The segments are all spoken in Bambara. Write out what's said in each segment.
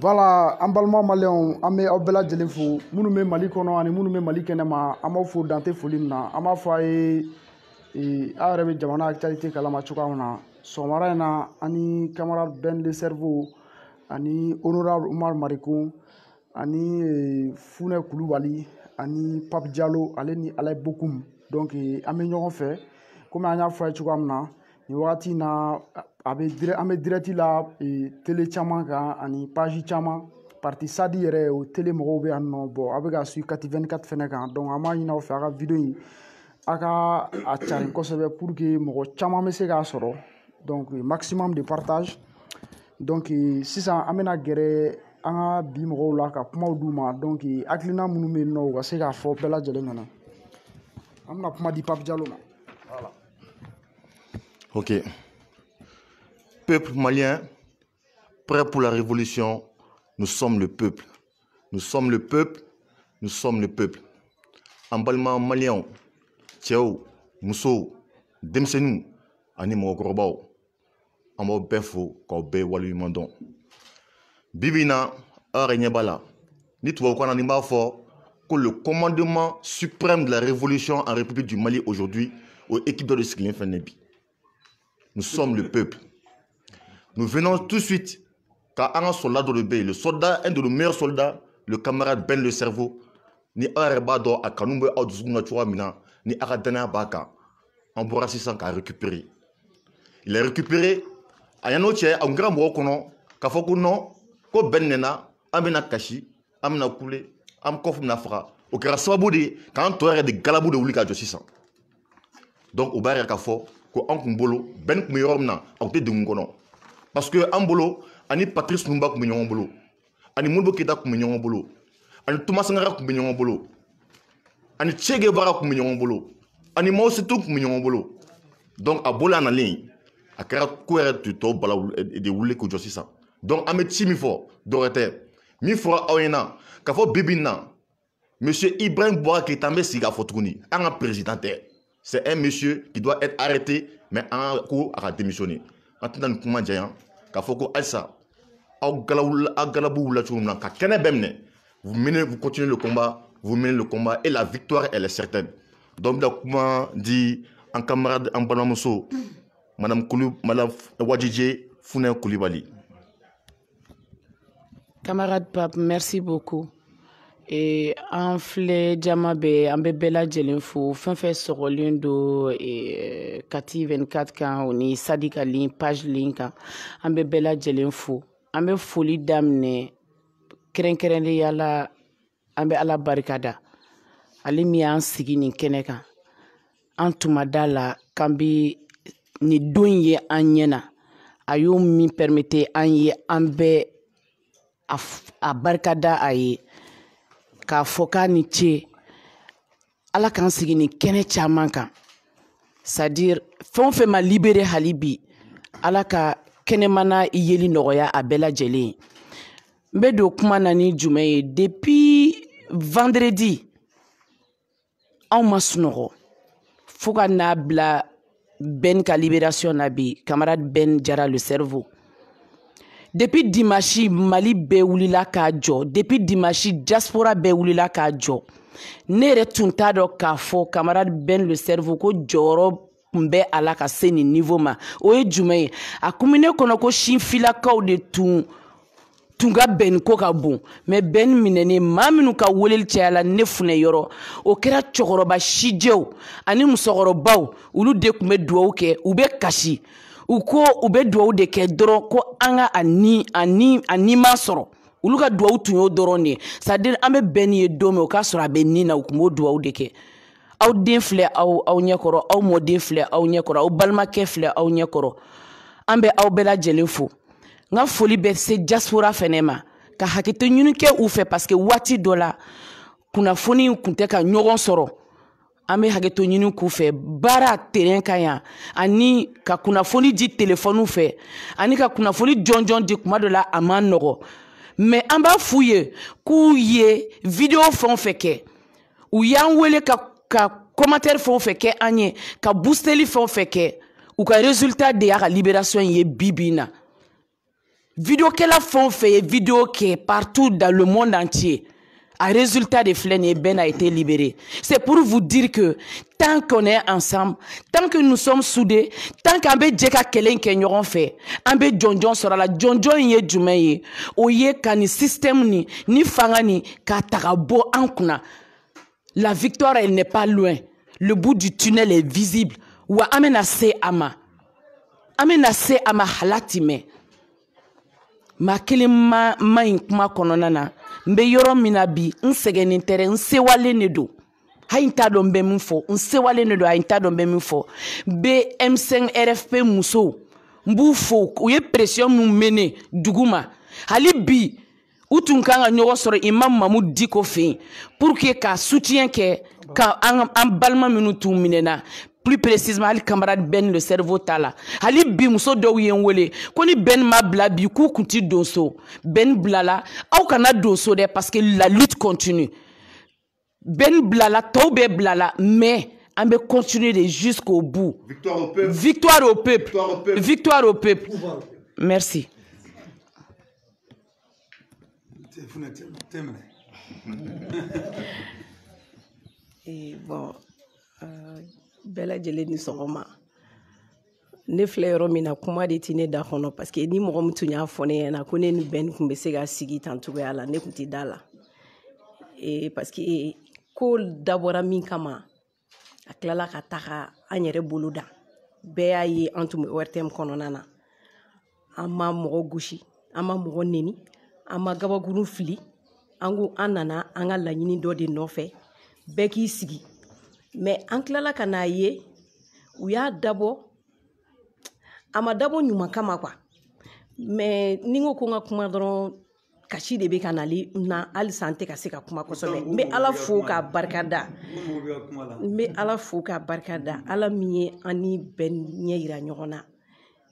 Voilà, en balma malien, amé obela djelenfou, mounou me mali kono ani mounou me mali kenema, ama fo dante folimna, ama fa e arebe jamana actualité kalama chukauna, somara na ani camarade Ben le cerveau, ani honorable Omar Marikou, ani Fune Koulibaly, ani Pape Diallo, ale ni Alay Bokoum. Donc amé ñoxon fait, comme anya fa chukamna, ni wati na amé direct la télé caman kan ani page caman parti sadi yɛrɛ o télé mɔgɔw bɛ yan nɔ bon a bɛ ka su kati 24 fɛnɛ kan donc an b'a ɲini aw fɛ a ka vidéo in a ka a carin kosɛbɛ pour que mɔgɔ caman bɛ se k'a sɔrɔ donc maximum de partage donc sisan an bɛna gɛrɛ an ka bi mɔgɔw la ka kumaw d'u ma donc hakilina minnu bɛ yen nɔ u ka se k'a fɔ bɛɛ lajɛlen ɲɛna an bɛna kuma di Pape Diallo ma voilà. Ok. Peuple malien, prêt pour la révolution, nous sommes le peuple. Nous sommes le peuple, nous sommes le peuple. Emballement malien, Tchao, Mousso, Demsenou, Animo Grobao, Amo Befo, Kobe Walu Mandon. Bibina, Arenyabala, Nitwa Kwananima fort que le commandement suprême de la révolution en République du Mali aujourd'hui, aux équipes de Skilin Fenebi. Nous sommes le peuple. Nous venons tout de suite, car un soldat de l'Obé, le soldat, un de nos meilleurs soldats, le camarade Ben le cerveau, ni Arebado à Kanumbe Audzouna Mina, ni Aradana Baka, en Borassissan a récupéré. Il a récupéré, à Yanoche, à un grand Mokono, Kafoko non, Ko Ben Nena, Amena Kashi, Amena Koulé, Amkof Nafra, au Karaswabodi, quand tu as des galabous de Wulika Jossissan. Donc, au Barrière Kafo, ko an bolo ben kun yorom na awte de ngono parce que an bolo ani Patrice Lumumba kun ñong bolo ani Modibo Keïta kun ñong bolo ani Thomas Sankara kun ñong bolo ani Che Guevara kun ñong bolo ani Mao Zedong kun ñong bolo donc a bola na ligne a kara ko era to bala de wulle ko josi sa donc ame chimi fo dorete mi fo awena ka fo bibina monsieur Ibrahim Boubacar Keïta me siga fo tuguni an président. C'est un monsieur qui doit être arrêté, mais en cours à démissionner. Maintenant, nous comment dire, qu'il faut que Alsa, vous menez, vous continuez le combat, vous menez le combat et la victoire, elle est certaine. Donc, comment dit un camarade en Balamoso, Madame Wadjidje Fune Koulibaly. Camarade Pape, merci beaucoup. Et en flé Djamabe, en bébéla djelinfo, fin fait sur l'undo et Kati 24 kan oni Sadika link page link en bébéla djelinfo, en be folie damne keren yala en be ala barikada. Ali mi an sigi ni keneka. En tumadala kambi ni donye anyena. Ayo mi permette anye en be a barikada aye. Ka foka ni che ala kan sigi ni kene chaman kan c'est-à-dire fon fe ma libérer halibi ala ka kene mana yeli nogoya a bela jeli mbe do kuma nani jumay depuis vendredi on ma sunogo foka na bla Ben ka libération nabi camarade Ben Diarra le cerveau. Depuis dimanche, Mali be wulila ka jɔ. Depuis dimanche, diaspora be wulila ka jɔ. Ne yɛrɛ tun t'a dɔn k'a fɔ camarade Ben le cerveau ko jɔyɔrɔ tun bɛ a la ka se nin niveau ma. O ye jumɛn ye? A kun bɛ ne kɔnɔ ko sinfilakaw de tun ka Ben ko ka bon. Mais Ben minɛnen maa minnu ka weleli cayala ne funɛ yɔrɔ o kɛra cɛkɔrɔba sijɛw ani musokɔrɔbaw olu de tun bɛ dugawu kɛ u bɛ kasi. U ko u bɛ dugawu de kɛ dɔrɔn ko an ka a ni ma sɔrɔ olu ka dugawu tun y'o dɔrɔn de c'est-à-dire an bɛ Ben ye don min o k'a sɔrɔ a bɛ nin na u tun b'o dugawu de kɛ aw den filɛ aw ɲɛkɔrɔ aw mɔden filɛ aw ɲɛkɔrɔ aw balimakɛ filɛ aw ɲɛkɔrɔ an bɛ aw bɛɛ lajɛlen fo n ka foli bɛ se diaspora fɛnɛ ma ka hakɛto ɲini kɛ u fɛ parce que waati dɔ la kunnafoni kun tɛ ka ɲɔgɔn sɔrɔ an bɛ hakɛto ɲini k'u fɛ baara terrain kan yan ani ka kunnafoni di téléphone fɛ ani ka kunnafoni jɔnjɔn di kuma dɔ la a man nɔgɔ mais an b'a f'u ye k'u ye vidéo fɛn o fɛn kɛ u y'an wele ka commentaire fɛn o fɛn kɛ an ye ka boosteli fɛn o fɛn kɛ u ka résultat de y'a ka libération ye bi na vidéo qu'elle a fait vidéo qui est partout dans le monde entier. A résultat des flènes, Ben a été libéré. C'est pour vous dire que tant qu'on est ensemble, tant que nous sommes soudés, tant qu'on peut dire qu'un kenyoron fait, on peut John sera là, John yé djumeye, oye kani système ni fangani katarabo ankuna. La victoire elle n'est pas loin. Le bout du tunnel est visible. Wa amenase ama halatime. Ma kelima ma inkuma kononana. Mbe yoro minabi nsegeni tere nsewale nedo hainta don be mfo nsewale nedo hainta don be mfo be M5 RFP muso mbu fo uye pression mu mene duguma hali bi utunkanga nyogo soro imam Mahmoud Diko fe pour que ka soutien ke ka an balma minutu minena plus précisément ali camarade Ben le cerveau tala ali bi muso do yenwele koni Ben ma bla bi ku kunti donso Ben blala au kana donso de parce que la lutte continue Ben blala tobe blala mais on va continuer jusqu'au bout. Victoire au peuple. Victoire au peuple. Victoire au peuple. Victoire au peuple. Merci. Et bon, Bella Jeleni Soroma. Ne filɛ yɔrɔ min na kuma de tɛ ne da kɔnɔ parce que ni mɔgɔ min tun y'a fɔ ne ɲɛna ko ne ni Ben tun bɛ se ka sigi tan cogoya la ne tun tɛ da la parce que ko dabɔra min kama a tilala ka taga an yɛrɛ bolo da bɛɛ y'a ye an tun bɛ ORTM kɔnɔna na an ma mɔgɔ gosi an ma mɔgɔ neni an ma gabakurun fili an ko an nana an ka laɲini dɔ de nɔfɛ bɛɛ k'i sigi mais an tilala ka n'a ye u y'a dabɔ a ma dabɔ ɲuman kama quoi mais ni ko n ka kuma dɔrɔn kasi de bɛ ka nali na halisa an tɛ ka se ka kuma kosɛbɛ n bɛ ala fo k'a barikada n bɛ ala fo k'a barikada ala min ye an ni bɛn ɲɛ yira ɲɔgɔn na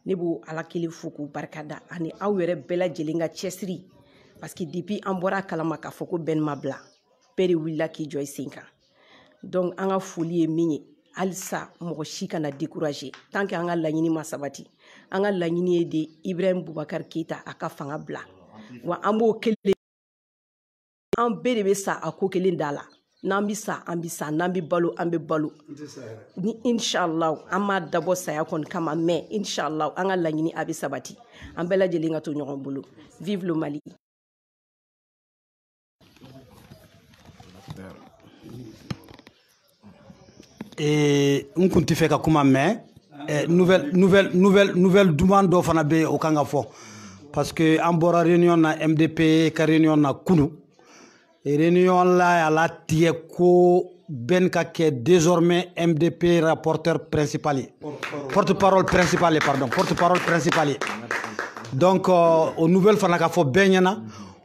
ne b'o ala kelen fo k'o barikada ani aw yɛrɛ bɛɛ lajɛlen ka cɛsiri parce que depuis an bɔra a kalama k'a fɔ ko bɛn ma bila bɛɛ de wulila k'i jɔ i sen kan donc an ka foli ye min ye halisa mɔgɔ si kana décourager tant que an ka laɲini ma sabati an ka laɲini ye de Ibrahim Boubacar Keita a ka fanga bila wa an b'o kelen an bɛɛ de bɛ sa a ko kelen da la n'an bɛ sa an bɛ sa n'an bɛ balo an bɛ balo ni inshallah an m'a dabɔ saya kɔni kama mais inshallah an ka laɲini a bɛ sabati an bɛɛ lajɛlen ka to ɲɔgɔn bolo vive le Mali. n kun tɛ fɛ ka kuma mais nouvelle demande dɔ fana bɛ o kan ka fɔ parce que an bɔra réunion na MDP ka réunion na kunu réunion la a la tigɛ ko Ben ka kɛ désormais MDP rapporteur principal ye porte-parole principal ye pardon porte-parole principal ye donc o nouvelle fana ka fɔ bɛɛ ɲɛna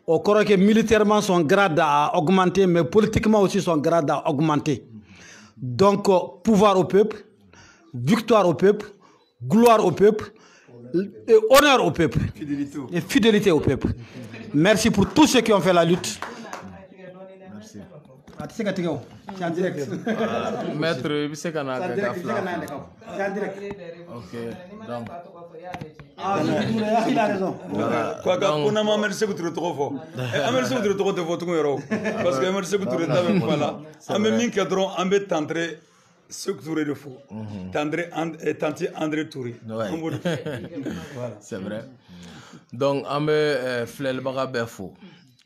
o kɔrɔ que militairement son grade a augmenté mais politiquement aussi son grade a augmenté. Donc, pouvoir au peuple, victoire au peuple, gloire au peuple, et honneur au peuple, et fidélité au peuple. Merci pour tous ceux qui ont fait la lutte. Merci. C'est en direct. Maître, il sait qu'on a C'est en direct. Ok, donc. Il a raison. Quoi qu'on a merci beaucoup trop fort. Merci beaucoup trop de votre numéro. Parce que merci beaucoup de votre voilà. On me mis cadron, on me tendrait ce que tu de fou. Tendrait tanti André Touré. C'est vrai. Donc, on me flèle baga fou.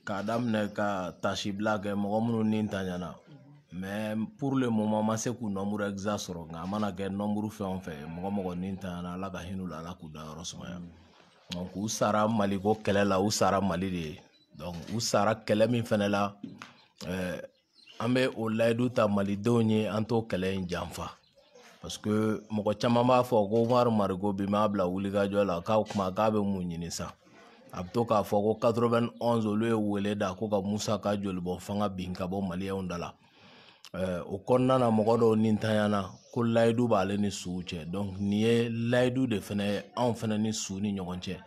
Kadam ne ka tashi blague mo munu nintanyana. Mais pour le moment, ma se ku nombre exact soro nga mana ke nombre fe on fe mo nintana la ka hinu la ku da rosmaya. Donc u sara mali ko kele la u sara mali de. Donc u sara kele min fene la ambe o laidu ta mali donye anto kele njanfa. Parce que mo chama ma fo ko war margo bi ma bla wuliga jola ka kuma ka be munyini sa. Abto ka fo ko 91 olu e wele da ko ka Musa ka joli bon fanga bin ka bo mali ondala. O konna na mɔgɔ dɔw ni tanyana ko layidu b'ale ni suw cɛ donc ni ye layidu de fɛnɛ anw fɛnɛ ni su ni ɲɔgɔn cɛ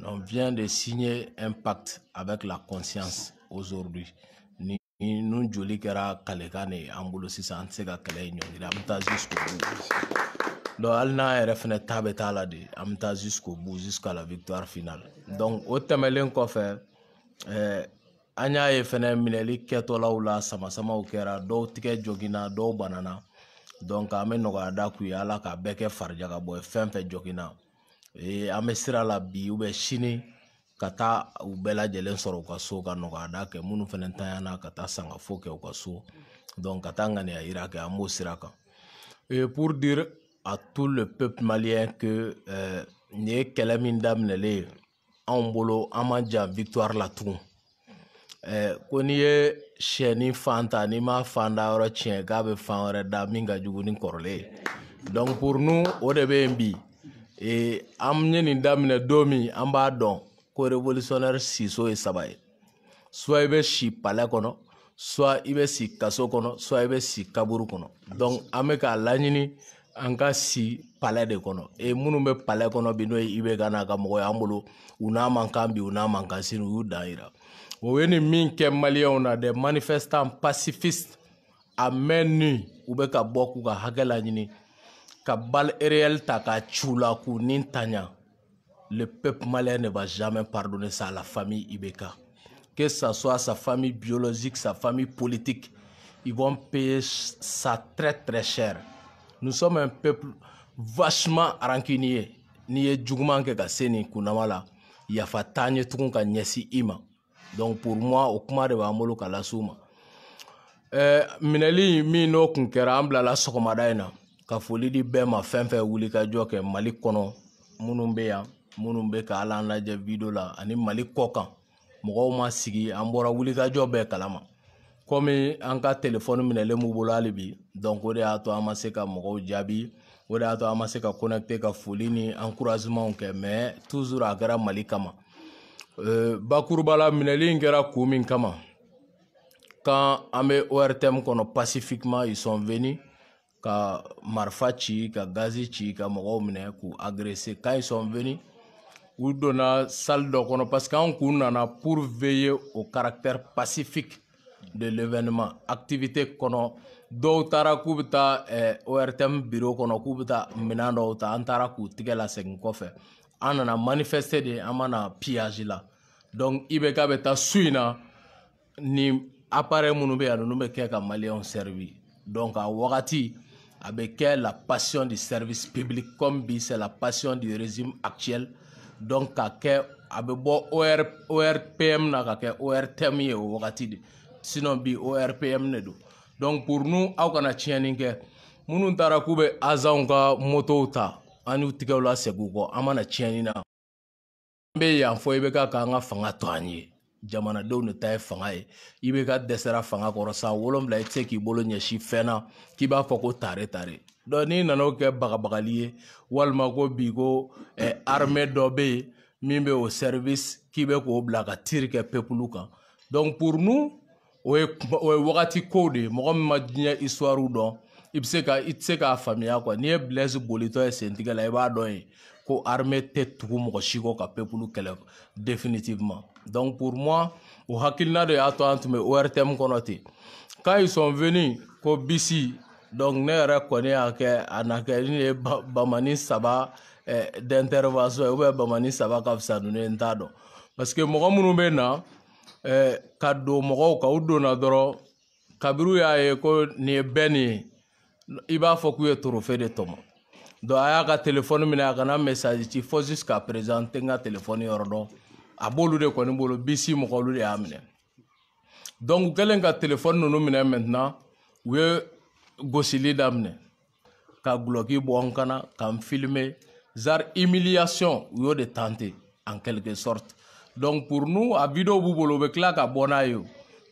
on vient de signer un pacte avec la conscience aujourd'hui ni nun joli kɛra kalekan de an bolo sisan an tɛ se ka kɛlɛ ɲɔngiri an bɛ taa jusqu'au bout donc hali n'an yɛrɛ fɛnɛ ta bɛ t'a la de an bɛ taa jusqu'au bout jusqu'à la victoire finale donc o tɛmɛlen kɔfɛ an y'a ye fɛnɛ minɛli kɛtɔlaw la samasamaw kɛra dɔw tigɛ joginna dɔw banana donc an bɛ nɔgɔya da k'u ye ala k'a bɛɛ kɛ farijaga bɔ ye fɛn fɛn joginna an bɛ sira la bi sini ka taa u bɛɛ lajɛlen sɔrɔ u ka so ka nɔgɔya da kɛ minnu fɛnɛ tanyana ka taa sangafo kɛ u ka so donc ka taa ŋaniya yira kɛ an b'o sira kan et pour dire à tout le peuple malien que nin ye kɛlɛ min daminɛlen anw bolo an ma jan victoire la tugun ko n'i ye sɛni fan ta n'i ma fan da yɔrɔ tiɲɛ k'a bɛ fan wɛrɛ da min ka jugu ni kɔrɔlen ye donc pour nous o de bɛ yen bi an ye nin daminɛ don min an b'a dɔn ko révolutionnaire siso ye 3 ye soit i bɛ si palais kɔnɔ soit i bɛ si kaso kɔnɔ soit i bɛ si kaburu kɔnɔ donc an bɛ k'a laɲini an ka si palais de kɔnɔ minnu bɛ palais kɔnɔ bi n'o ye IBK n'a ka mɔgɔ y'an bolo u n'a man kan bi u n'a man kan sini u y'u dan yira o ye nin min kɛ maliyɛnw na des manifestants pacifistes à main nue u bɛ ka bɔ k'u ka hakɛ laɲini ka balle réelle ta ka ci u la k'u ni tanya. Le peuple malien ne va jamais pardonner ça à la famille IBK. Que ce soit sa famille biologique, sa famille politique, ils vont payer ça très très cher. Nous sommes un peuple vachement rancunier. Ni ye juguman kɛ ka se nin kunnama la, yafa t'an ye tugun ka ɲɛsin i ma. Donc pour moi, o kuma de b'an bolo ka las'u ma. Minɛli min n'o kun kɛra an bilala sɔgɔmada in na ka foli di bɛɛ ma fɛn fɛn wuli ka jɔ kɛ Mali kɔnɔ minnu bɛ yan minnu bɛ ka ala lajɛ video la ani Mali kɔ kan mɔgɔw ma sigi an bɔra wuli ka jɔ bɛɛ kalama komi an ka téléphone minɛlen b'u bolo hali bi donc o de y'a to an ma se ka mɔgɔw jaabi o de y'a to an ma se ka connecter ka foli ni encouragement kɛ mais toujours a kɛra Mali kama bakuruba la minɛli in kɛra kun min kama quand an bɛ ORTM kɔnɔ pacifiquement ils sont venus ka marifa ci ka gazi ci ka mɔgɔw minɛ k'u agresser quand ils sont venus u donna salle dɔ kɔnɔ parce que an kun nana pour veiller au caractère pacifique de l'événement activité kɔnɔ dɔw taara k'u bɛ taa ORTM bureau kɔnɔ k'u bɛ taa minɛn dɔw ta an taara k'u tigɛ lasegin kɔfɛ an nana manifester de an ma na pillage la donc IBK bɛ taa su in na ni appareil minnu bɛ yan ninnu bɛ kɛ ka maliyɛnw servir donc a wagati a bɛ kɛ la passion du service public comme bi c'est la passion du régime actuel donc ka kɛ a bɛ bɔ ORPM na ka kɛ ORTM ye o wagati de sinon bi ORPM ne do donc pour nous aw kana tiɲɛni kɛ minnu taara k'u bɛ azanw ka motow ta an y'u tigɛw la segin u kɔ an mana tiɲɛni na an bɛ yan fɔ IBK k'an ka fanga to an ye jamanadenw de ta ye fanga ye IBK dɛsɛra fanga kɔrɔ san 7 i tɛ se k'i bolo ɲɛsin fɛn na k'i b'a fɔ ko tare tare donc n'i nana o kɛ bagabagali ye walima ko bi ko armée dɔ bɛ yen min bɛ o service k'i bɛ k'o bila ka tir kɛ peuple kan donc pour nous o ye wagati kow de ye mɔgɔ min ma diɲɛ histoire dɔn i tɛ se k'a faamuya quoi n'i ye Blaise bolitɔ ye sentigɛ la i b'a dɔn ye ko armée tɛ tugu mɔgɔ si kɔ ka peuple kɛlɛ définitivement donc pour moi o hakilina de y'a to an tun bɛ ORTM kɔnɔ ten quand ils sont venus ko bisi donc ne yɛrɛ kɔni y'a kɛ a na kɛ ne ye bamani 3 d'intervention ou bien bamani 3 ka fisa ninnu ye n t'a dɔn parce que mɔgɔ minnu bɛ na ka don mɔgɔw kan u donna dɔrɔn kabiru y'a ye ko nin ye bɛɛ nin ye i b'a fɔ k'u ye trophée de tɔmɔ donc a y'a ka téléphone minɛ a kana message ci fo jusqu'à présent n tɛ n ka téléphone yɔrɔ dɔn a b'olu de kɔni bolo bisi mɔgɔ olu de y'a minɛ donc u kɛlen ka téléphone ninnu minɛ maintenant u ye gosili daminɛ ka guloki bɔ n kana ka n filmer genre humiliation u y'o de tenter en quelque sorte donc pour nous a vidéo b'u bolo u bɛ tila ka bɔ n'a ye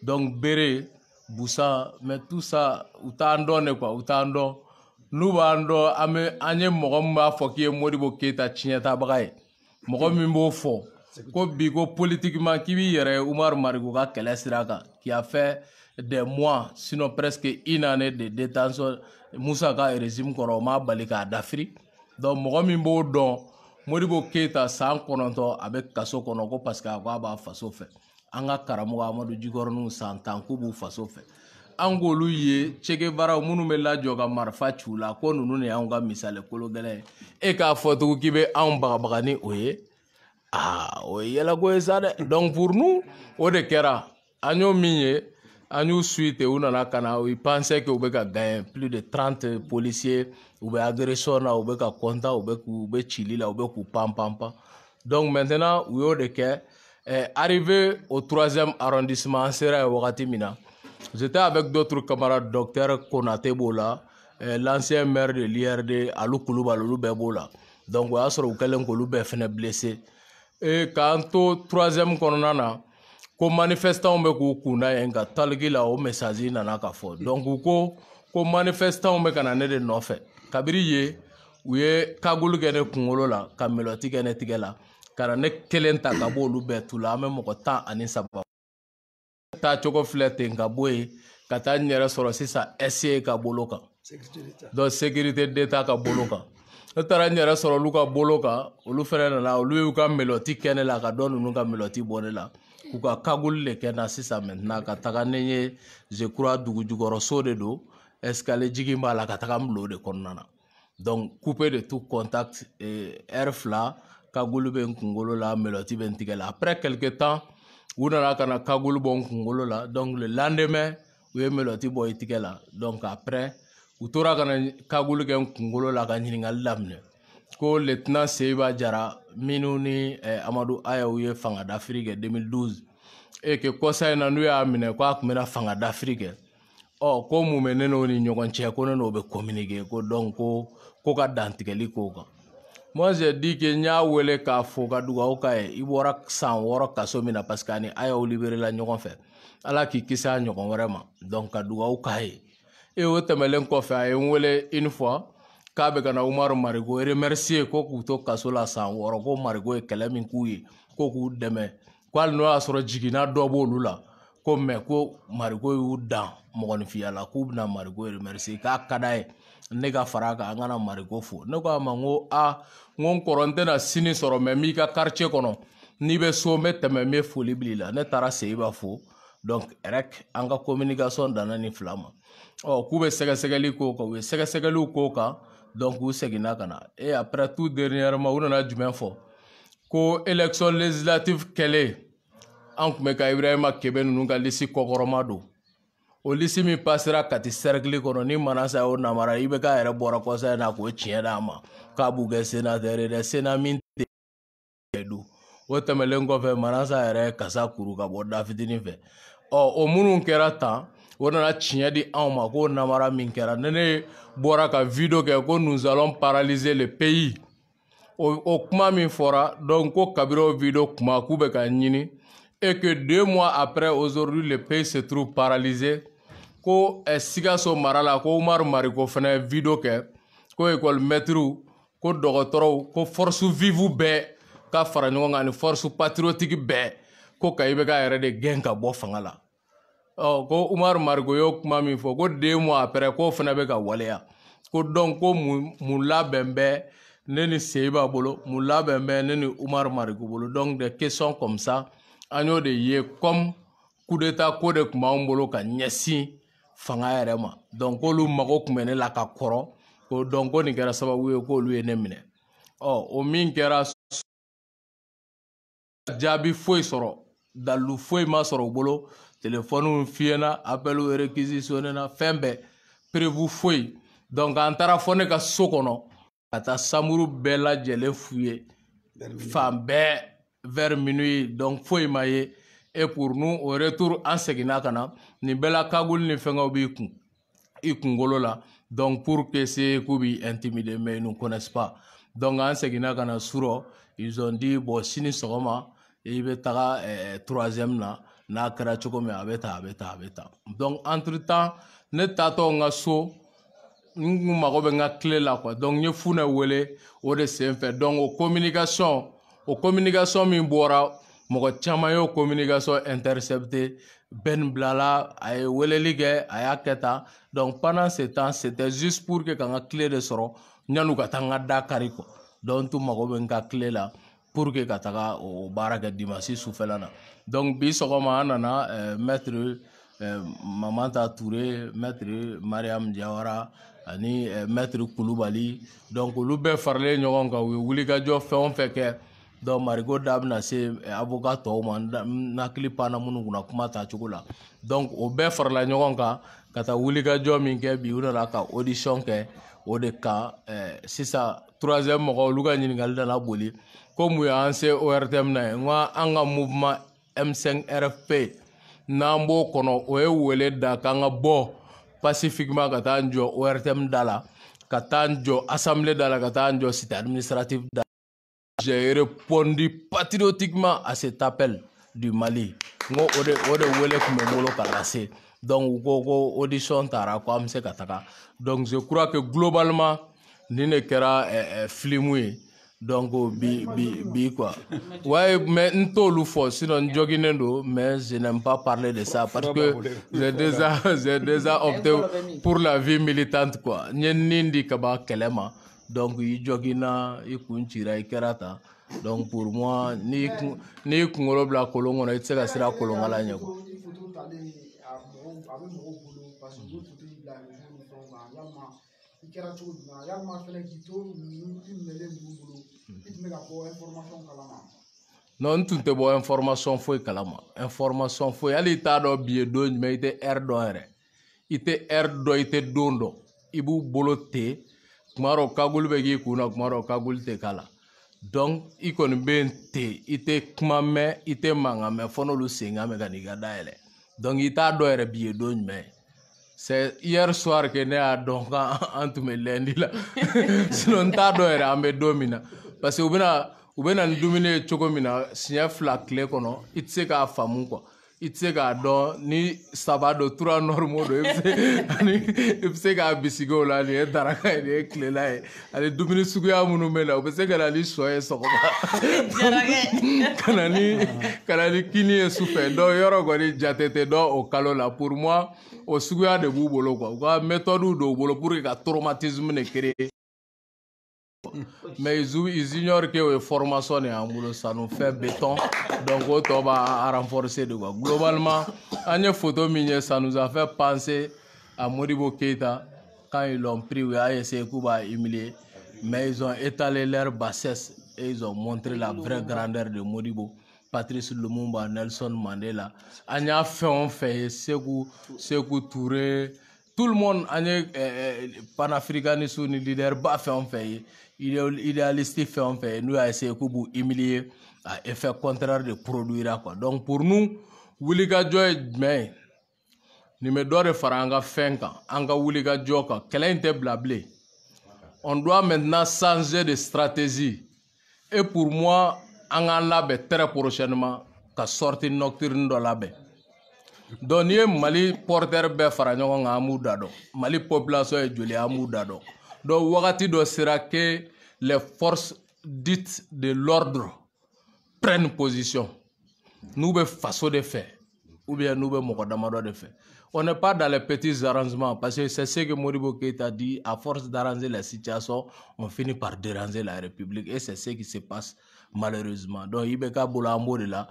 donc bere busan mais tout ça u t'an dɔn de quoi u t'an dɔn n'u b'an dɔn an ye mɔgɔ min b'a fɔ k'i ye Modibo Keyita tiɲɛtabaga ye mɔgɔ min b'o fɔ ko bi ko politiquement k'i b'i yɛrɛ Umaru Marigu ka kɛlɛ sira kan qui a fait des mois sinon presque une année de détention Musa ka régime kɔrɔ o m'a bali k'a dafiri donc mɔgɔ min b'o dɔn Modibo Keyita san 9 a bɛ kaso kɔnɔ ko parce que a ko a b'a faso fɛ an ka karamɔgɔ Amadu Jikɔrɔniw san 10 k'u b'u faso fɛ an k'olu ye Che Guevara minnu bɛ lajɔ ka marifa ci u la ko ninnu de y'anw ka misali kolo gɛlɛn ye e k'a fɔ tugun k'i bɛ anw bagabaga ni o ye o ye yɛlɛko ye sa dɛ donc pour nous o de kɛra an y'o min ye an y'u suite u nana ka na ils pensaient que u bɛ ka gagner plus de 30 policiers u bɛ agression na u bɛ ka content u bɛ cili la u bɛ k'u pan donc maintenant u y'o de kɛ arrivé au 3e arrondissement an sera yen wagati min na j'étais avec d'autres camarades docteur Konate b'o la l'ancien maire de l'IRD Alou Kulubali olu bɛɛ b'o la donc o y'a sɔrɔ u kɛlen k'olu bɛɛ fɛnɛ blessé k'an to 3e kɔnɔna na ko manifestants bɛ k'u kunda yen ka taliki la o message nana ka fɔ donc u ko manifestants bɛ ka na ne de nɔfɛ kabiri ye u ye kagulu kɛ ne kunkolo la ka melɔti kɛ ne tigɛ la ka na ne kelen ta ka bɔ olu bɛɛ tu la an bɛ mɔgɔ 13 taa cogo filɛ ten ka bɔ yen ka taa n yɛrɛ sɔrɔ sisan SCA ka bolo kan donc sécurité d'état ka bolo kan ne taara n yɛrɛ sɔrɔ olu ka bolo kan olu fɛnɛ nana olu y'u ka melɔti kɛ ne la ka dɔ ninnu ka melɔti bɔ ne la k'u ka kagulu de kɛ na sisan maintenant ka taga ne ye je crois dugu jukɔrɔso de don escalier jigin b'a la ka taga n bila o de kɔnɔna na donc coupé de tout contact heure 2 kagulu bɛ n kunkolo la melɔti bɛ n tigɛ la après quelque temps u nana ka na kagulu bɔ n kunkolo la donc le lendemain u ye melɔti bɔ i tigɛ la donc après u tora ka na kagulu kɛ n kunkolo la ka ɲininkali daminɛ ko lieutenant Seiba Jara minnu ni Amadu Ayaw ye fanga dafiri kɛ 2012 et que kɔsa in na n'u y'a minɛ ko a tun bɛna fanga dafiri kɛ ko mun bɛ ne n'o ni ɲɔgɔn cɛ ko ne n'o bɛ communiquer ko donc ko ka dantigɛli k'o kan moi j'ai dit que n y'a wele k'a fo ka dugawu k'a ye i bɔra san 6 kaso min na parce que ani Ayaw libéré la ɲɔgɔn fɛ ala k'i kisi a ɲɔgɔn wɛrɛ ma donc ka dugawu k'a ye o tɛmɛlen kɔfɛ a ye n wele une fois k'a bɛ ka na Umaru Marigo remercier ko k'u to kaso la san 6 ko Marigo ye kɛlɛ min k'u ye ko k'u dɛmɛ ko hali n'o y'a sɔrɔ jiginna dɔ b'olu la ko mais ko Marigo y'u dan mɔgɔninfinya la k'u bɛna Marigo remercier k'a ka d'a ye ne ka fara a kan an kana Marigo fo ne ko a ma n ko n kɔrɔ n tɛna sini sɔrɔ mais n b'i ka quartier kɔnɔ n'i bɛ so n bɛ tɛmɛ n bɛ foli bila i la ne taara Seiba fo donc rek an ka communication danna ni fila ma k'u bɛ sɛgɛsɛgɛli k'o kan u ye sɛgɛsɛgɛliw k'o kan donc u seginna ka na et après tout dernièrement u nana jumɛn fɔ ko élection législative kɛlen an tun bɛ ka Ibrahima Kebe ninnu ka liste kɔkɔrɔma don o liste min passera Kati cercle kɔnɔ ni Manasa y'o namara i bɛ k'a yɛrɛ bɔra kɔsa in na k'o tiɲɛ d'a ma k'a b'u kɛ sénateur ye dɛ sénat min tɛ don o tɛmɛlen kɔfɛ Manasa yɛrɛ ye kasa kuru ka bɔ da fitinin fɛ o minnu kɛra tan o nana tiɲɛ di anw ma k'o namara min kɛra ne bɔra ka video kɛ ko nous allons paralyser le pays o kuma min fɔra donc ko kabiri o video kuma k'u bɛ ka ɲini et que 2 mois après aujourd'hui le pays se trouve paralysé ko Sikaso mara la ko Umaru Marigo fɛnɛ video kɛ ko école maître ko dɔgɔtɔrɔw ko force vive bɛɛ ka fara ɲɔgɔn kan ni force patriotique bɛɛ ko Kayi bɛ k'a yɛrɛ de gɛn ka bɔ fanga la ko Umaru Marigo y'o kuma min fɔ ko 2 mois après k'o fana bɛ ka waleya ko donc ko mun labɛn bɛ ne ni Seiba bolo mun labɛn bɛ ne ni Umaru Marigo bolo donc des questions comme ça an y'o de ye comme coup d'état ko de tun b'anw bolo ka ɲɛsin fanga yɛrɛ ma donc k'olu mago tun bɛ ne la ka kɔrɔ ko donc ko nin kɛra sababu ye k'olu ye ne minɛ o min kɛra jaabi foyi sɔrɔ dalu foyi ma sɔrɔ u bolo téléphone fiyɛna appel réquisitionné na fɛn bɛɛ prévu foyi donc an taara fɔ ne ka so kɔnɔ ka taa samuru bɛɛ lajɛlen f'u ye fan bɛɛ vers minuit donc foyi ma ye et pour nous au retour an seginna ka na nin bɛɛ la kagulu ni fɛngɛw b'i i kunkolo la donc pour que c'est k'u b'i intimider mais ils ne connaissent pas donc an seginna ka na surɔ ils ont dit bon sini sɔgɔma i bɛ taga 3e na n'a kɛra cogo min a bɛ ta donc entre temps ne taatɔ n ka so n kun mago bɛ n ka clé la quoi donc n ye Funɛ wele o de senfɛ donc o communication min bɔra mɔgɔ caman y'o communication intercepté Ben bilala a ye weleli kɛ a y'a kɛ tan donc pendant ce temps c'était juste pour que ka n ka clé de sɔrɔ yan'u ka taa n ka da kari quoi donc n tun mago bɛ n ka clé la pour que ka taga o baara kɛ dimanche sufɛla na donc bi sɔgɔma an nana maître Mamanta Touré, maître Mariam Diawara ani maître Koulibaly. Donc olu bɛɛ faralen ɲɔgɔn kan u ye wulikajɔ fɛn o fɛn kɛ. Donc Marigo da bɛna se avocat tɔw ma n'hakili panna minnu kunna kuma tacogo la. Donc o bɛɛ farala ɲɔgɔn kan ka taa wulikajɔ min kɛ bi u nana ka audition kɛ o de kan sisan troisième mɔgɔ olu ka ɲininkali nana boli ko mun y'an se ORTM na ye n ko an ka mouvement M5 RFP n'an b'o kɔnɔ o ye wele da k'an ka bɔ pacifiquement ka taa n jɔ ORTM da la ka taa n jɔ assemblée da la ka taa n jɔ cité administrative da la. J'ai répondu patriotiquement à cet appel du Mali. Ngo ode wele kume molo kalase. Donc go audition tara ko amse kataka. Donc je crois que globalement ni ne kera flimoué. Donc bi quoi. Ouais mais ntolu fo sinon joginendo mais je n'aime pas parler de ça parce que j'ai déjà opté pour la vie militante quoi. Nyenindi kaba kelema. Donc i jogina i kunchira i kerata. Donc pour moi ni kungolo bla kolongo na itse ka sira kolonga la nyako. Non tunte bo information foi kalama. Information foi ali ta do biye do mais ite r do ere. Ite r do ite dondo. Ibu bolote kumaro kagul begi kuna kumaro kagul te kala. Donc i koni bente ite kuma me ite manga me fono lu senga me ganiga daele. Donc ita do ere biye do me. C'est hier soir que ne a donc entre me lundi là. Sinon ta do ere ambe domina parce que ubena dominer chokomina signa fla clé kono itse ka famu quoi. Itse ka don ni sabado 3 normaux do ipse ka bisigo la ni daraka ni clé la ale dominer suguya munu mena ipse ka la li soye sokoma kanani kini souffert do yoro go ni jatete do o kalo la pour moi o suguya de bu bolo quoi ka méthode do bolo pour que traumatisme ne créer. Mais ils ignorent que la formation est en boulot, ça nous fait béton. Donc, on va renforcer de quoi. Globalement, une photo minière, ça nous a fait penser à Modibo Keïta quand ils l'ont pris, ils ont essayé de humilier. Mais ils ont étalé leur bassesse et ils ont montré la vraie grandeur de Modibo. Patrice Lumumba, Nelson Mandela. On a fait Sékou Touré. Tout le monde, panafricaniste ni leader, ba fait un fait. Idéaliste fait un fait. Nous avons essayé de humilier, à effet contraire de produire quoi. Donc pour nous, Wulika Joy, mais nous me doit de faire un fin anga Wulika Joy, quel est blablé. On doit maintenant changer de stratégie. Et pour moi, on a l'abe très prochainement qu'à sortir nocturne de l'abe. Donc, Mali porteur be fara ɲɔgɔn kan amu dado. Mali population est joli amu dado. Donc, wakati do sera que les forces dites de l'ordre prennent position. Nous be façon de faire. Ou bien nous be mokodamado de faire. On n'est pas dans les petits arrangements parce que c'est ce que Modibo Keïta dit. À force d'arranger la situation, on finit par déranger la République. Et c'est ce qui se passe malheureusement. Donc, il y a de là.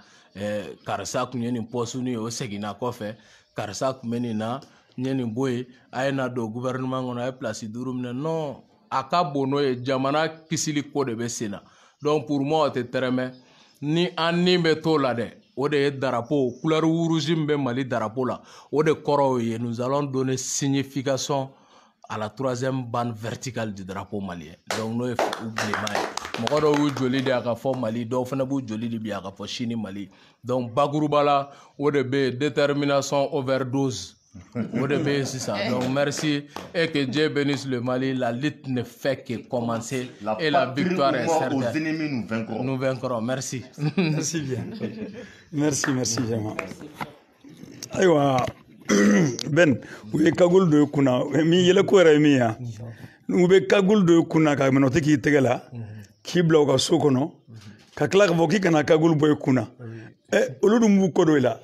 Karasa kunyeni posuni o segina kofe karasa kumenina nyeni boy ayena do gouvernement ngona ay place durumne non aka bono e jamana kisili ko de besena. Donc pour moi te terme ni anni be to la de o de drapeau couleur rouge mbe Mali drapeau la o de koro ye nous allons donner signification à la troisième bande verticale du drapeau malien. Donc nous oublions mɔgɔ wu joli de aka fɔ Mali dɔw fana b'u joli de bi aka fɔ Chine Mali. Donc bakuruba la o de be détermination overdose o de be sisan. Donc merci et que Dieu bénisse le Mali. La lutte ne fait que commencer et la victoire est certaine. Aux ennemis nous vaincrons. Nous vaincrons. Merci. Merci bien. Merci Jama. Aywa Ben u ye kagul do kuna mi yele ko yɛrɛ min ya u bɛ kagul do kuna ka minɛ k'i tɛgɛ la k'i bila u ka so kɔnɔ ka tila k'a fɔ k'i kana kagul bɔ i kunna olu dun b'u ko dɔ i la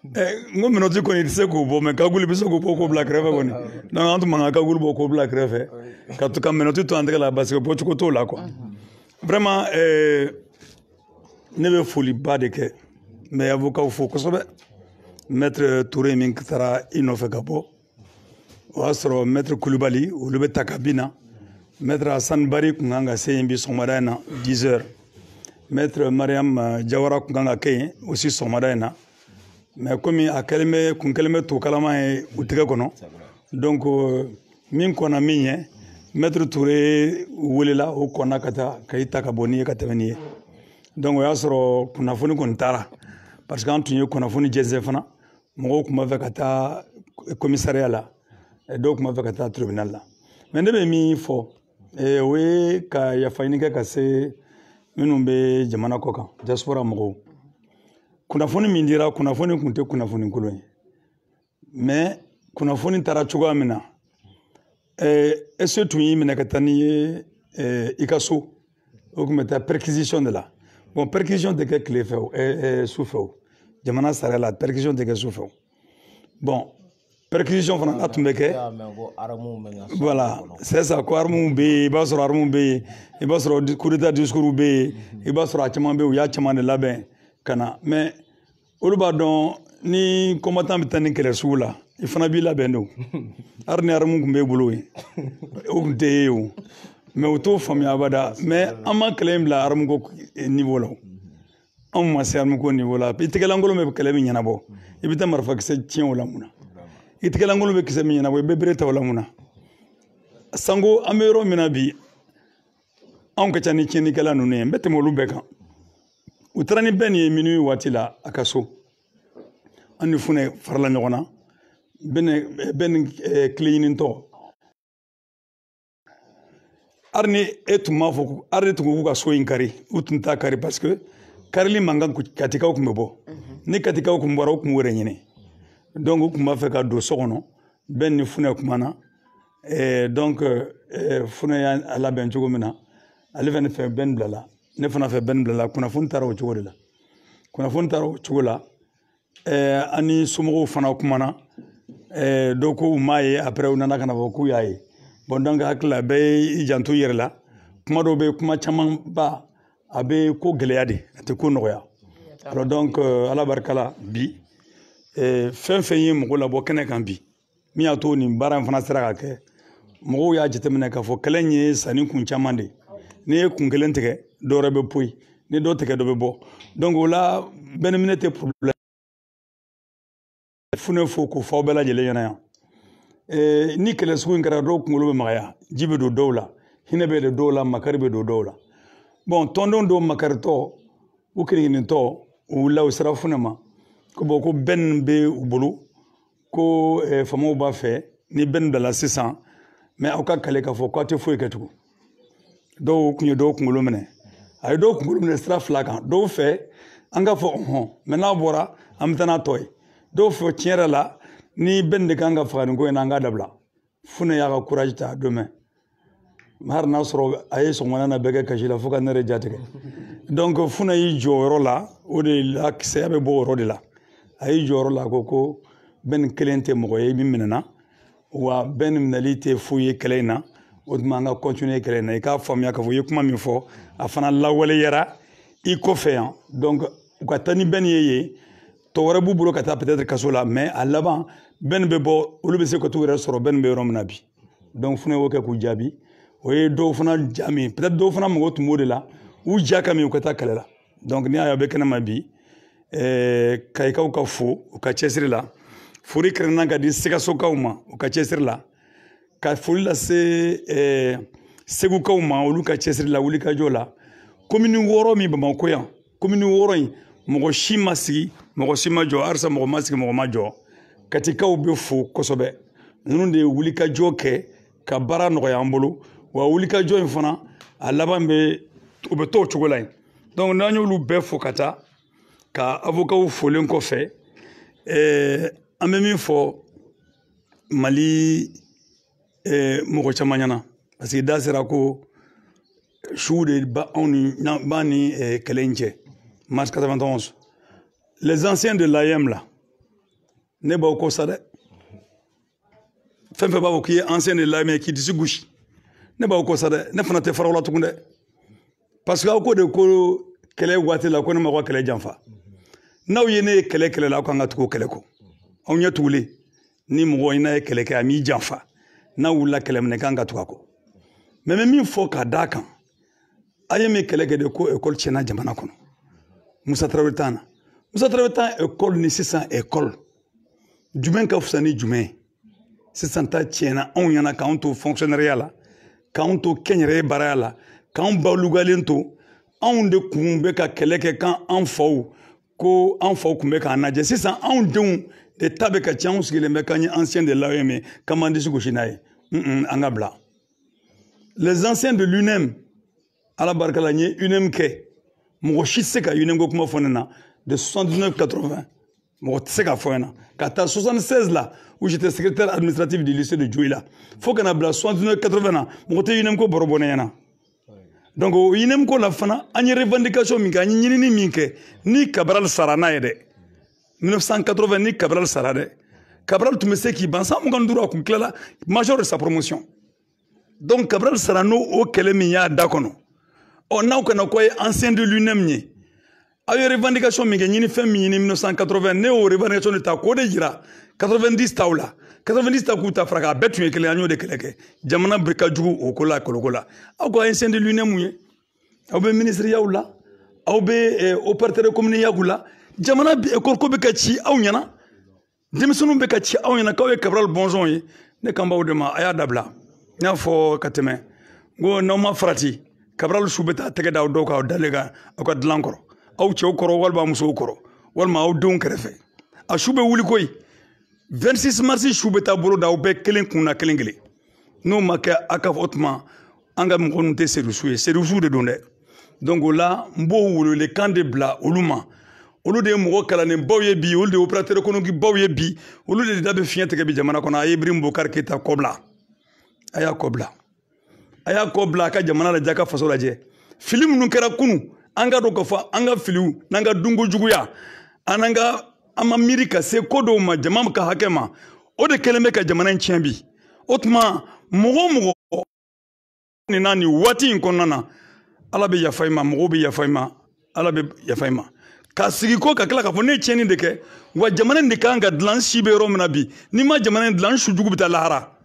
n ko minɛti kɔni i tɛ se k'o bɔ mɛ kagul i bɛ se k'o bɔ k'o bila kɛrɛfɛ kɔni donc an tun man ka kagul bɔ k'o bila kɛrɛfɛ ka minɛti to an tɛgɛ la parce que bɔcogo t'o la quoi vraiment ne bɛ foliba de kɛ n bɛ avocat fo kosɛbɛ maître Touré min taara i nɔfɛ ka bɔ o y'a sɔrɔ maître Kulibali olu bɛ ta ka bin na maître Hassan Bari kun kan ka se yen bi sɔgɔmada in na 10 heures maître Mariam Jawara kun kan ka kɛ yen aussi sɔgɔmada in na mais komi a kun kɛlen bɛ to kalama ye u tɛgɛ kɔnɔ donc min kɔnna min ye maître Touré welela o kɔnna ka taa ka i ta ka bɔ ni ye ka tɛmɛ ni ye donc o y'a sɔrɔ kunnafoni kɔni taara parce que an tun ye kunnafoni jɛnsɛn fana mɔgɔw tun b'a fɛ ka taa commissariat la dɔw tun b'a fɛ ka taa tribunal la mais ne bɛ min fɔ o ye ka yafa ɲini kɛ ka se minnu bɛ jamana kɔ kan diaspora mɔgɔw kunnafoni min dira kunnafoni tun tɛ kunnafoni kolon ye mais kunnafoni taara cogoya min na est-ce tun y'i minɛ ka taa n'i ye i ka so o tun bɛ taa perquisition de la bon perquisition tɛ kɛ tile fɛ o su fɛ o jamana sariya la perquisition tɛ kɛ su fɛ o bon perquisition fana n'a tun bɛ kɛ voilà c'est ça ko armes bɛ yen i b'a sɔrɔ armes bɛ yen i b'a sɔrɔ coup d'état discours bɛ yen i b'a sɔrɔ a caman bɛ yen u y'a caman de labɛn ka na mais olu b'a dɔn ni combattant bɛ taa ni kɛlɛ sugu la i fana b'i labɛn de hali ni armes tun b'e bolo yen o tun tɛ ye o mais u t'o faamuya abada mais an ma kɛlɛ in bila armes ko niveau la anw ma se armes ko niveau la i tɛgɛlankolon bɛ kɛlɛ min ɲɛnabɔ i bɛ taa marifakisɛ tiɲɛ o la mun na i tɛgɛlankolon bɛ kisɛ min ɲɛnabɔ i bɛ bere ta o la mun na sanko an bɛ yɔrɔ min na bi anw ka ca ni tiɲɛnikɛla ninnu ye n bɛ tɛmɛ olu bɛɛ kan u taara ni bɛɛ nin ye minuit waati la a ka so an ni funɛ farala ɲɔgɔn na bɛɛ ni tile ɲinitɔ hali ni e tun b'a fɔ hali ni tun ko k'u ka so in kari u tun t'a kari parce que karili mankan katikaw tun bɛ bɔ ni katikaw tun bɔra u tun b'o de ɲini donc u tun b'a fɛ ka don so kɔnɔ bɛɛ ni funɛ kumana donc funɛ y'a labɛn cogo min na ale fana fɛ bɛɛ bilala ne fana fɛ bɛɛ bilala kunnafoni taara o cogo de la kunnafoni taara o cogo la an ni somɔgɔw fana kumana dɔw ko u m'a ye après u nana ka na fɔ k'u y'a ye bon donc hakili la bɛɛ y'i janto i yɛrɛ la kuma dɔw bɛ kuma camanba a bɛ ko gɛlɛya de a tɛ ko nɔgɔya alors donc ala barika la bi fɛn fɛn ye mɔgɔ labɔ kɛnɛ kan bi min y'a to nin baara in fana sera ka kɛ mɔgɔw y'a jateminɛ k'a fɔ kɛlɛ in ye sanni kun caman de n'i ye kun kelen tigɛ dɔ wɛrɛ bɛ poyi ni dɔ tigɛ dɔ bɛ bɔ donc o la bɛɛ ni minɛ tɛ problème funɛ fo k'o fɔ aw bɛɛ lajɛlen ɲɛna yan ni kɛlɛ sugu in kɛra dɔw kunkolo bɛ magaya ji bɛ don dɔw la hinɛ bɛ don dɔw la makari bɛ don dɔw la bon tɔndenw dɔw makaritɔ u kirininintɔ u wulila u sera funɛ ma ko bon ko bɛn bɛ u bolo ko faamaw b'a fɛ ni bɛn bilala sisan mais aw ka kale k'a fɔ k'aw tɛ foyi kɛ tugun dɔw tun ye dɔw kunkolo minɛ a ye dɔw kunkolo minɛ sira fila kan dɔw fɛ an ka fɔ ɔhɔn mais n'a bɔra an bɛ taa n'a tɔ ye dɔw fɛ tiɲɛ yɛrɛ la ni bɛn de kan ka faga nin ko in na an k'a dabila funɛ y'a ka courage ta a don mɛn hali n'a sɔrɔ a ye sɔgɔmada na bɛɛ kɛ kasi la fo ka ne yɛrɛ jatigɛ donc funɛ y'i jɔ o yɔrɔ la o de la kisɛya bɛ bɔ o yɔrɔ de la a y'i jɔ o yɔrɔ la ko bɛn kelen tɛ mɔgɔ ye min minɛna wa bɛn minɛli tɛ foyi ye kɛlɛ in na o tuma an ka continuer kɛlɛ in na i k'a faamuya k'a fɔ i ye kuma min fɔ a fana lawaleyara i kɔfɛ yan donc u ka taa ni bɛn ye yen tɔ wɛrɛ b'u bolo ka taa peut-être kaso la mais a laban bɛn bɛ bɔ olu bɛ se ka t'u yɛrɛ sɔrɔ bɛn bɛ yɔrɔ min na bi donc funɛ y'o kɛ k'u jaabi o ye dɔw fana ja min peut-être dɔw fana mago tun b'o de la u ja ka min u ka taa kɛlɛ la donc n'i y'a ye a bɛ kɛnɛ ma bi kayikaw ka fo u ka cɛsiri la foli kɛrɛnna ka di sikasokaw ma u ka cɛsiri la ka foli lase segukaw ma olu ka cɛsiri la wulikajɔ la commune 6 min Bamakɔ yan commune 6 in mɔgɔ si ma sigi mɔgɔ si ma jɔ halisa mɔgɔ ma sigi mɔgɔ ma jɔ katikaw bɛ fo kosɛbɛ ninnu de ye wulikajɔ kɛ ka baara nɔgɔya an bolo wa wulikajɔ in fana a laban bɛ u bɛ to o cogo la yen donc n'an y'olu bɛɛ fo ka taa ka avocaw folen kɔfɛ an bɛ min fɔ Mali mɔgɔ caman ɲɛna parce que da sera ko suw de b'a ni kɛlɛ in cɛ mars 91 les anciens de l'AM là ne b'aw kɔ sa dɛ fɛn fɛn b'a fɔ k'i ye ancien de l'AM k'i disi gosi ne b'aw kɔ sa dɛ ne fana tɛ fara aw la tugun dɛ parce que aw ko de ko kɛlɛ waati la ko ne ma ko kɛlɛ janfa n'aw ye ne ye kɛlɛ la aw kan ka tugu kɛlɛ kɔ aw ɲɛ tugulen ni mɔgɔ in n'a ye kɛlɛ kɛ a m'i janfa n'a wulila kɛlɛ minɛ kan ka tugu a kɔ mais n bɛ min fɔ ka d'a kan a ye min kɛlɛ kɛ de ko école tiɲɛna jamana kɔnɔ Musa Tarawele t'an na Musa Tarawele t'an école ni sisan école jumɛn ka fisa ni jumɛn ye sisan ta tiɲɛna anw ɲɛna k'anw to fonctionnaireya la k'anw to kɛnyɛrɛye baaraya la k'anw balugalen to anw de kun bɛ ka kɛlɛ kɛ kan an faw ko an faw kun bɛ k'an lajɛ sisan anw denw de ta bɛ ka ca anw sigilen bɛ k'an ye ancien de l'AOM k'an m'an disi gosi n'a ye an ka bila les anciens de l'UNEM ala barika la n ye UNEM kɛ mɔgɔ si tɛ se ka UNEM ko kuma fɔ ne na de 79-80 mɔgɔ tɛ se ka fɔ n na ka taa 76 la où j'étais secrétaire administratif du lycée de Djouila fo kana bila 79-80 na mɔgɔ tɛ UNEM ko baro bɔ ne ɲɛna donc o UNEM ko la fana an ye revendication min kɛ an ye ɲinini min kɛ ni Cabral sara n'a ye dɛ 1980 ni Cabral sara dɛ Cabral tun bɛ se k'i ban san 25 a kun tilala major de sa promotion donc Cabral sara n'o kɛlɛ min y'a da kɔnɔ ɔ n'aw kana ko ye ancien de l'UNEM ye aw ye revendication min kɛ ɲini fɛn min ɲini 1980 ne y'o revendication de ta k'o de jira 90 taw la 90 ta k'u ta fara k'a bɛɛ tun ye kelen an y'o de kɛlɛ kɛ jamana bɛ ka jugu o ko la koloko la aw ko ancien de l'UNEM ye aw bɛ ministeriyaw la aw bɛ opérateur communiyaw la jamana école ko bɛ ka ci aw ɲɛna denmisɛnninw bɛ ka ci aw ɲɛna k'aw ye Cabral bɔnsɔn ye ne kan b'aw de ma a y'a dabila n y'a fɔ ka tɛmɛ n ko n'aw ma farati Cabral su bɛ taa tɛgɛ da aw dɔw kan aw dalen kan aw ka dilan kɔrɔ aw cɛw kɔrɔ walima musow kɔrɔ walima aw denw kɛrɛfɛ a su bɛ wuli koyi 26 mars su bɛ taa bolo da aw bɛɛ kelen kunna kelen kelen n'o ma kɛ a ka fɔ o tuma an ka mɔgɔ ninnu tɛ serifusiw ye serifusiw de don dɛ donc o la n b'o welewelekan de bila olu ma olu de ye mɔgɔ kalannen baw ye bi olu de ye opérateur économique baw ye bi olu de da bɛ fiɲɛ tigɛ bi jamana kɔnɔ a ye Ibrahim Bokar Keita kɔ bila a y'a kɔ bila a y'a kɔ bila a ka jamana lajɛ a ka faso lajɛ fili minnu kɛra kunun an ka dɔn k'a fɔ an ka filiw n'an ka dunkojuguya an ma miiri ka se ko dɔw ma jama ka hakɛ ma o de kɛlen bɛ ka jamana in tiɲɛ bi o tuma mɔgɔ o mɔgɔ nin na nin waati in kɔnɔna na ala bɛ yafa i ma mɔgɔw bɛ yafa i ma ala bɛ yafa i ma ka sigi ko ka tila k'a fɔ ne ye tiɲɛni de kɛ wa jamana in de kan ka dilan si bɛ yɔrɔ min na bi n'i ma jamana in dilan su jugu bɛ taa lahara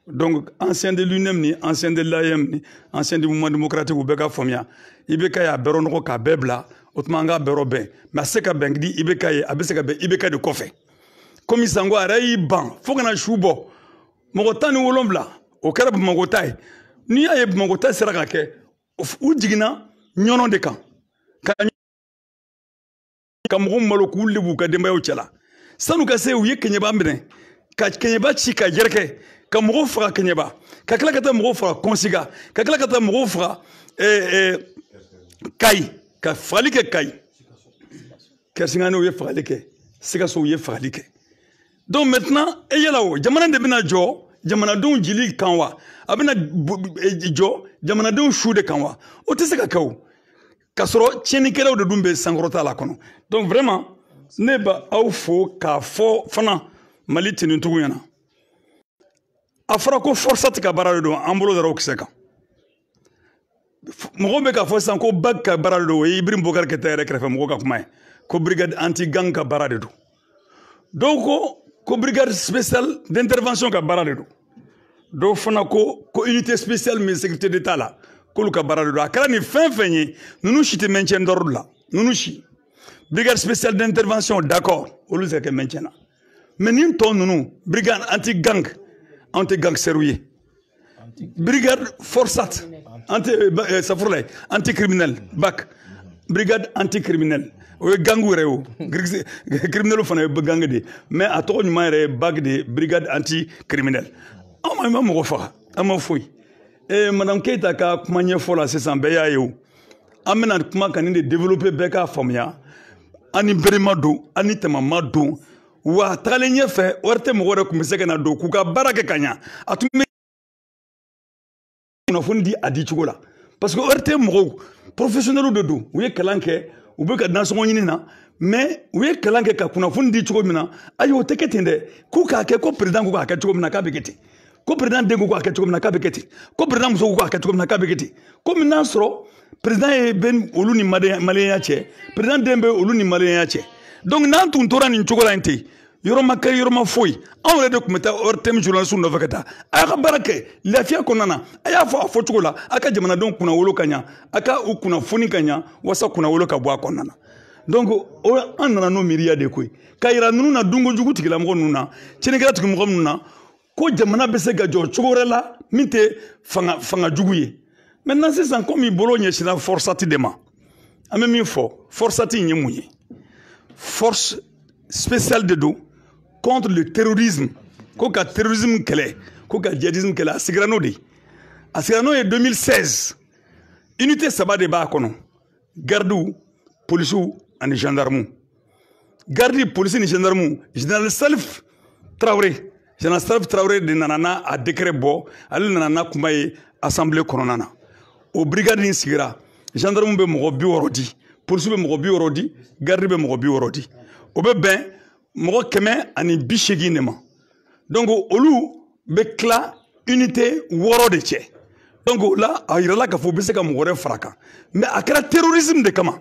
donc ancien de l'UNEM ni ancien de l'AM ni ancien du mouvement démocratique u bɛɛ ka faamuya i bɛ ka ye a bɛrɛ nɔgɔ k'a bɛɛ bila o tuma an k'a bɛrɛ bɛn mais a se ka bɛn di i bɛ ka ye a bɛ se ka bɛn i bɛ ka de kɔfɛ komi sango a yɛrɛ y'i ban fo kana su bɔ mɔgɔ 17 o kɛra Bamakɔ ta ye n'i y'a ye Bamakɔ ta sera ka kɛ u jiginna ɲɔnɔ de kan ka mɔgɔw malo k'u lebu ka denbayaw cɛla sanu ka se u ye Keɲeba minɛ ka Keɲeba ci ka yɛrɛkɛ ka mɔgɔw faga Keɲeba ka tila ka taa mɔgɔw faga Kɔnsiga ka tila ka taa mɔgɔw faga Kayi ka fagali kɛ Kayi Kɛrɛsigani u ye fagali kɛ Sikaso u ye fagali kɛ donc maintenant e yala o jamana de bɛna jɔ jamanadenw jili kan wa a bɛna jɔ jamanadenw su de kan wa o tɛ se ka kɛ o k'a sɔrɔ tiɲɛnikɛlaw de dun bɛ sankɔrɔta la kɔnɔ donc vraiment ne bɛ aw fo k'a fɔ fana Mali tenitigiw ɲɛna a fɔra ko Forçat ka baara de don an bolo dara o kisɛ kan mɔgɔw bɛ k'a fɔ sisan ko BAC ka baara de don o ye Ibrahim Bokar Keita yɛrɛ kɛrɛfɛ mɔgɔw ka kuma ye ko brigade anti gang ka baara de don dɔw ko brigade spéciale d'intervention ka baara de don dɔw fana ko unité spéciale min sécurité d'état la k'olu ka baara de don a kɛra nin fɛn fɛn ye ninnu si tɛ maintien d'ordre la ninnu si brigade spéciale d'intervention d'accord olu se ka kɛ maintien na mais nin tɔ ninnu brigade anti gang anw tɛ gangsters ye brigade Forçat anti criminel BAC brigade anti criminel o ye gangu yɛrɛ o criminel fana ye gang de mais a tɔgɔ ɲuman yɛrɛ ye BAC de brigade anti criminel an ma mɔgɔ faga an ma foyi madame Keita ka kuma ɲɛfɔ la sisan bɛɛ y'a ye o an bɛna kuma ka nin de développer bɛɛ k'a faamuya an ni bere ma don an ni tɛmɛ ma don wa tagalen ɲɛfɛ wari tɛ mɔgɔ yɛrɛ tun bɛ se ka na don k'u ka baara kɛ ka ɲa a tun bɛ kunnafoni di a di cogo la parce que wari tɛ mɔgɔw professionnels de don u ye kalan kɛ u bɛ ka nasɔngɔ ɲini na mais u ye kalan kɛ ka kunnafoni di cogo min na ayi o tɛ kɛ ten dɛ k'u k'a kɛ ko président ko k'a kɛ cogo min na k'a bɛ kɛ ten ko président den ko k'a kɛ cogo min na k'a bɛ kɛ ten ko président muso ko k'a kɛ cogo min na k'a bɛ kɛ ten komi n'a sɔrɔ président ye bɛ olu ni maliyɛnya cɛ président den bɛ olu ni maliyɛnya cɛ donc n'an tun tora nin cogo la in ten yɔrɔ ma kari yɔrɔ ma foyi anw yɛrɛ de tun bɛ taa hors thème journaliste nɔfɛ ka taa a y'a ka baara kɛ lafiya kɔnɔna na a y'a fɔ a fɔcogo la a ka jamanadenw kunnawolo ka ɲa a ka u kunnafoni ka ɲa walasa kunnawolo ka bɔ a kɔnɔna na donc an nana n'o miiriya de koyi ka yira ninnu na dunkojugu tigilamɔgɔ ninnu na tiɲɛnikɛla tigilamɔgɔ ninnu na ko jamana bɛ se ka jɔ cogo wɛrɛ la min tɛ fanga jugu ye maintenant sisan komi bolo ɲɛsinna forçati de ma an bɛ min fɔ forçati in ye mun ye force spéciale de don contre le terrorisme ko ka terrorisme kɛlɛ ko ka djihadisme kɛlɛ a sigira n'o de ye a sigira n'o ye 2016 unité 3 de b'a kɔnɔ gardiw policiw ani gendarmew gardi polisi ni gendarmew général Salif Traoré général Salif Traoré de nana n'a a décret bɔ ale nana n'a kuma ye assemblée kɔnɔna na o brigade in sigira gendarmew bɛ mɔgɔ 60 di polisiw bɛ mɔgɔ 60 di gardi bɛ mɔgɔ 60 di o bɛ bɛn mɔgɔ 180 de ma donc olu bɛ tila unité 6 de cɛ donc o la a yirala k'a fɔ u bɛ se ka mɔgɔ wɛrɛ fara kan mais a kɛra terrorisme de kama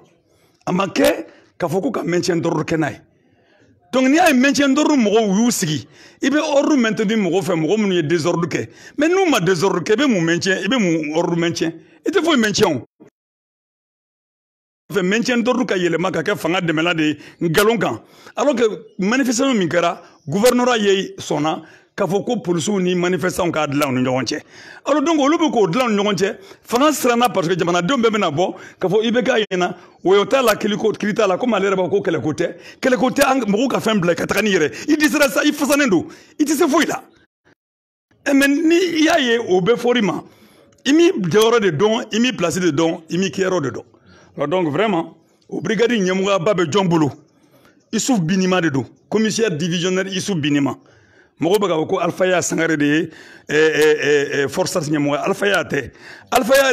a ma kɛ k'a fɔ ko ka maintien d'ordre kɛ n'a ye donc n'i y'a ye maintien d'ordre mɔgɔw y'u sigi i bɛ ordre maintenir mɔgɔw fɛ mɔgɔ minnu ye désordre kɛ mais n'u ma désordre kɛ i bɛ mun maintien i bɛ mun ordre maintien i tɛ foyi maintien o fɛ maintien d'ordre ka yɛlɛma ka kɛ fanga dɛmɛla de ye nkalon kan alors que manifestation min kɛra gouvernorat ye sɔnna k'a fɔ ko polisiw ni manifestants k'a dilan u ni ɲɔgɔn cɛ alors donc olu bɛ k'o dilan u ni ɲɔgɔn cɛ fanga siranna parce que jamanadenw bɛɛ bɛna bɔ k'a fɔ IBK ɲɛna woyo t'a la kili t'a la komi ale yɛrɛ b'a fɔ ko kɛlɛko tɛ mɔgɔw ka fɛn bila ka taga n'i yɛrɛ i dɛsɛra sa i fasanen don i tɛ se foyi la mais ni i y'a ye o bɛ fɔr'i ma i m'i jɔyɔrɔ de dɔn i m'i place de dɔn i m'i kɛyɔrɔ de dɔn alors donc vraiment o brigade ɲɛmɔgɔyaba bɛ jɔn bolo Issouf Binima de don commissaire divisionnaire Issouf Binima mɔgɔw bɛ k'a fɔ ko Alpha Yaya Sangare de ye force ɲɛmɔgɔ Alpha Yaya tɛ Alpha Yaya